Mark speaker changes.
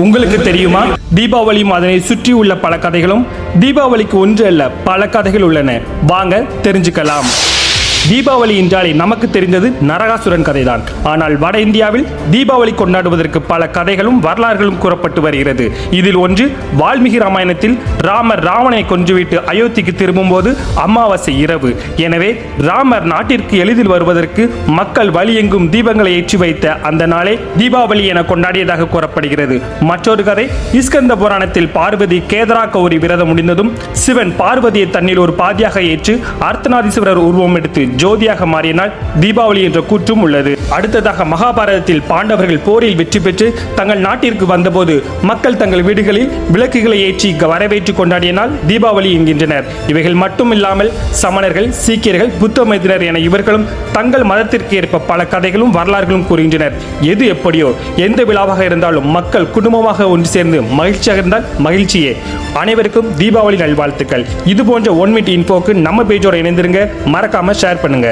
Speaker 1: உங்களுக்கு தெரியுமா, தீபாவளியும் அதனை சுற்றியுள்ள பல கதைகளும். தீபாவளிக்கு ஒன்று அல்ல, பல கதைகள் உள்ளன. வாங்க தெரிஞ்சுக்கலாம். தீபாவளி என்றாலே நமக்கு தெரிந்தது நரகாசுரன் கதைதான். ஆனால் வட இந்தியாவில் தீபாவளி கொண்டாடுவதற்கு பல கதைகளும் வரலாறுகளும் கூறப்பட்டு வருகிறது. இதில் ஒன்று, வால்மீகி ராமாயணத்தில் ராமர் ராவணனை கொன்றுவிட்டு அயோத்திக்கு திரும்பும் போது அமாவாசை இரவு. எனவே ராமர் நாட்டிற்கு எளிதில் வருவதற்கு மக்கள் வழி எங்கும் தீபங்களை ஏற்றி வைத்த அந்த நாளே தீபாவளி என கொண்டாடியதாக கூறப்படுகிறது. மற்றொரு கதை, இஸ்கந்த புராணத்தில் பார்வதி கேதரா கௌரி விரதம் முடிந்ததும் சிவன் பார்வதியை தன்னில் ஒரு பாதியாக ஏற்று அர்த்தநாதீஸ்வரர் உருவம் எடுத்து ஜோதியாக மாறினால் தீபாவளி என்ற கூற்றும் உள்ளது. அடுத்ததாக மகாபாரதத்தில் பாண்டவர்கள் போரில் வெற்றி பெற்று தங்கள் நாட்டிற்கு வந்தபோது மக்கள் தங்கள் வீடுகளில் விளக்குகளை ஏற்றி வரவேற்று கொண்டாடிய நாள் தீபாவளி என்கின்றனர். இவைகள் மட்டுமில்லாமல் சமணர்கள், சீக்கியர்கள், புத்த மதத்தினர் என இவர்களும் தங்கள் மதத்திற்கு ஏற்ப பல கதைகளும் வரலாறுகளும் கூறுகின்றனர். எது எப்படியோ, எந்த விழாவாக இருந்தாலும் மக்கள் குடும்பமாக ஒன்று சேர்ந்து மகிழ்ச்சியாக இருந்தால் மகிழ்ச்சியே. அனைவருக்கும் தீபாவளி நல்வாழ்த்துக்கள். இது போன்ற 1 மினிட் இன்ஃபோக்கு நம்ம பேஜோட இணைந்திருங்க. மறக்காம ஷேர் பண்ணுங்க.